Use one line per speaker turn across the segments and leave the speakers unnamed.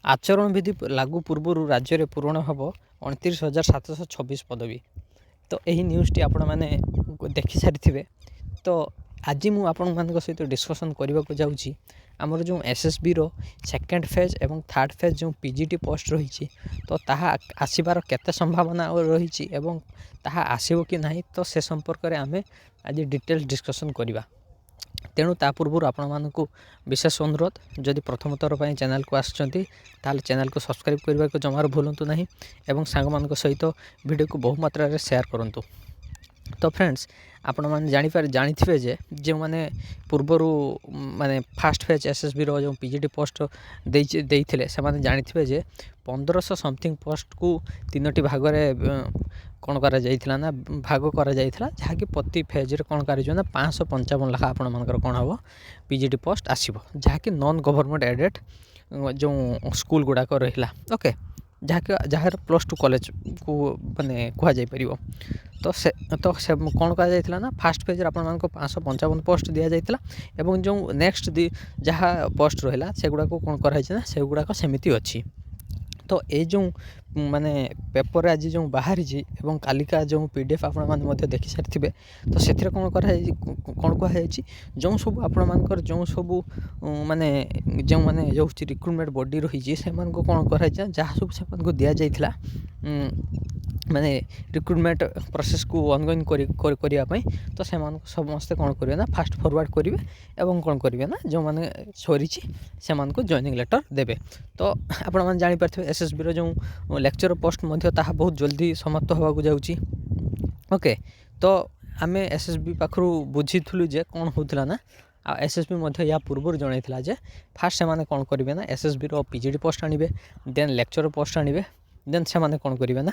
आचरण विधि लागू पूर्व राज्य में पूरण हम 29,726 पदवी। तो यही न्यूज़टी आपण मैंने देखि सारी। तो आज मुझे आपण मान सहित डिस्कसन करने को जाऊँगी आमर जो एसएसबी रो सेकेंड फेज एवं थर्ड फेज जो पीजीटी पोस्ट रही तो ताहा आसीबार केते संभावना रही एवं ताहा आसीबो कि नहीं तो से संपर्क में आम आज डिटेल्स डिस्कसन करवा। तेणु ता पूर्व आपण मानक विशेष अनुरोध जदि प्रथम थर पर चैनल को आसुँच चैनल को सब्सक्राइब करने को जमार भूलु नहीं एवं सांग मान सहित वीडियो को बहु मात्रा रे शेयर करूँ। तो फ्रेंड्स आपण मैंने जानी जे जो मैंने पूर्वर माने फास्ट फेज एसएसबी रो जो पीजीटी पोस्ट देते से मैंने जानी जे 1500 समथिंग पोस्ट को 3टी भाग में कौन करा ना भाग करा जहाँकि प्रति फेज रे कौन कर 555 लाख आपण मानकर कौन हम पीजीटी पोस्ट आसो जहाँकि नॉन गवर्नमेंट एडेड जो स्कूल गुड़ाक रहा। ओके जहाँ प्लस टू कॉलेज को माने कहुपर तो से कौन करा ना फास्ट फेज आप 555 पोस्ट दि जाता एवं जो नेक्स्ट जहाँ पोस्ट रहा से गुड़ाक कौन कराई ना से गुड़ाक सेमती अच्छी। तो ये जो माने पेपर आज जो बाहरी एवं कालिका जो पीडीएफ आपण मैंने देखि सारी तो से कौन कौन कहुई जो सब आपण मानकर जो सब माने जो माने जो रिक्रुटमेंट बॉडी रही से कौन कराई जहाँ सब से दि जाता माने रिक्रुटमेंट प्रोसेस को ऑनगोइंग करने तो से समस्ते कौन करेंगे ना फास्ट फॉरवर्ड करेंगे एवं कौन करेंगे ना जो मैंने सरी से जॉइनिंग लेटर देवे। तो आपण मैंने जानीपारे एसएसबी रो जो लेक्चर पोस्ट बहुत जल्दी समाप्त होगा जाऊँगी। ओके तो आम एसएसबी पाखु बुझीलु जे कौन होता ना आ एसएसबी या पूर्व जनईला जे फास्ट से कौन करेंगे ना एसएसबी रो पीजीटी पोस्ट आनिबे देन लेक्चर पोस्ट आनिबे देन से कौन करेंगे ना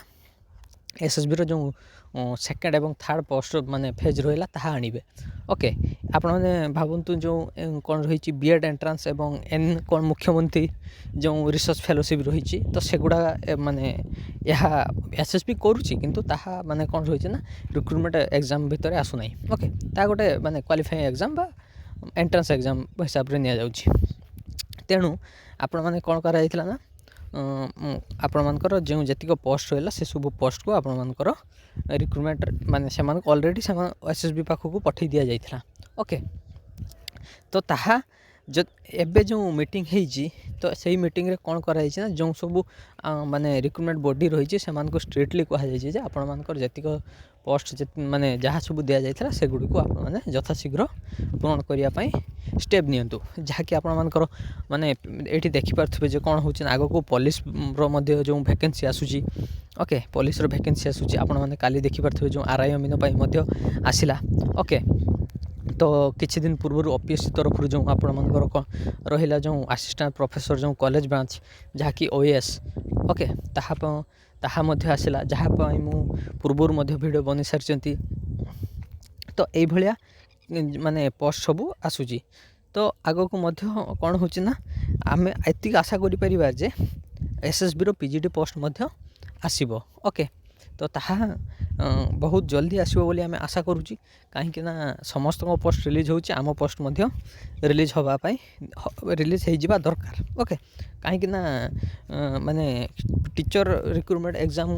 एसएसबी रो जो सेकेंड एवं थर्ड पोस्ट माने फेज रहा ताहा आनिबे। ओके आपण मैंने भावतु जो कौन रही बीएड एंट्रांस एवं एन कौन मुख्यमंत्री जो रिसर्च फेलोशिप रही तो सेगुड़ा माने यह एसएसबी करुच्ची किंतु ताहा माने कौन रही ना रिक्रुटमेंट एग्जाम भितर आसुना। ओके ता गोटे माने क्वालिफाइंग एग्जाम बा एंट्रांस एग्जाम हिसाब से नि तेणु आपण मैंने कौन करा ना आपण मानकर जो जतिक पोस्ट रहा से सब पोस्ट को आपण मानकर रिक्रुटमेंट माने से ऑलरेडी से एसएसबी पाखक पठे दि जाता। ओके तो ताहा जो एबे जो मीटिंग होती तो सही मीटिंग रे कौन कराई ना जो सब माने रिक्रुटमेंट बॉडी रही से स्ट्रिक्टली कहुई आपण मानकर जतिक पोस्ट माने जहाँ सब दि जाता से गुड़ी को आपने यथाशीघ्र पूरण करने स्टेप नियंतु जहाँकि आपण मानकर माने ये देखिपे जो कौन हो आग को पुलिस जो वैकेंसी आसूची। ओके पुलिस वैकेंसी आसूची आपण मैंने काली देखिपे जो आरआई अमीन आसला। ओके तो किछि दिन पूर्व ओपीएससी तरफ जो आपण मानकर रहिला जो असिस्टेंट प्रोफेसर जो कॉलेज ब्रांच जहाँकि ओएस ओके ताहा मध्य आसला जहाँ मु पूर्वर मध्य वीडियो बनी सारी। तो यही भाया माने पोस्ट सब आसूची तो आग को मध्य कौन होची ना आम एति आशा करिपर जे एसएसबी रो पीजीटी पोस्ट मध्य आसीबो। ओके तो ताहा बहुत जल्दी आसो बोली आम आशा करुँची कहीं ना समस्त पोस्ट रिलीज होची आम पोस्ट मध्य रिलीज होगापाई रिलीज हो दरकार। ओके कहीं ना माने टीचर रिक्रुटमेंट एग्जाम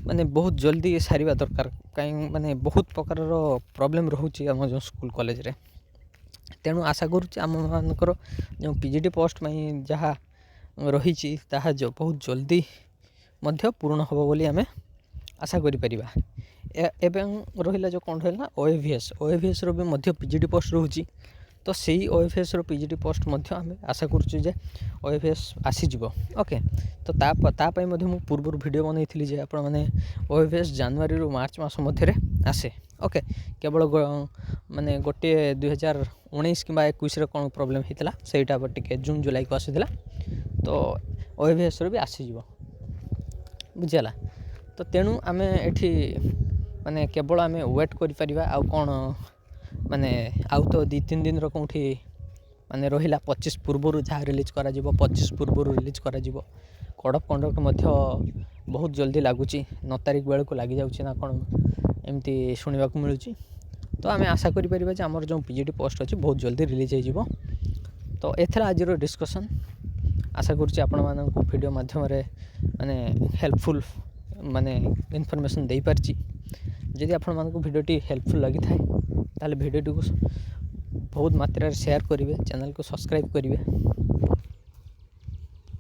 माने बहुत जल्दी सारिबा दरकार कहीं माने बहुत प्रकार प्रॉब्लम रोचे आम जो स्कूल कॉलेज रे। तेणु आशा करुँची आम मानकर जो पीजीटी पोस्ट में जहाँ रही ताहा जो बहुत जल्दी मध्य पूर्ण हम बोली आम आशा करिपरिबा। एवं रहिला जो कौन रहा ओएवीएस रो भी मध्य पीजीटी पोस्ट रोची तो सही ओएवीएस रो पीजीटी पोस्ट मध्य आम आशा करुँ जे ओएवीएस आसीजिवो। ओके तो तापाई मध्य मु पूर्व वीडियो बनई जे आपण माने ओएवीएस जनवरी रो मार्च मास मध्य आसे। ओके केवल माने गोटे 2019 कि 21 कौन प्रोब्लेम होता सहीटा टे जून जुलाई को आसाला तो ओएवीएस रो भी आसीजिवो बुझीगला। तो तेणु आम एठी माने केवल आम वेट करिपरिबा आ कौन माने आउ तो 2-3 दिन कौटी माने रहिला 25 पूर्व जहाँ रिलीज करा 25 पूर्व रिलीज करा कोड ऑफ कंडक्ट बहुत जल्दी लगुच 9 तारिख बेल को लग जाऊँ ना कौन एमती शुणा मिलूँ। तो आम आशा करें आमर जो पीजीटी पोस्ट अच्छी बहुत जल्दी रिलीज हो। तो एथर आज डिस्कसन आशा करुँच आपण मानक वीडियो माध्यम माने हेल्पफुल माने इनफॉरमेशन दे पारछि। जदि आपण मानक वीडियोटी हेल्पफुल लगी थाए ताले वीडियोटी को बहुत मात्रा शेयर करेंगे, चैनल को सब्सक्राइब करेंगे।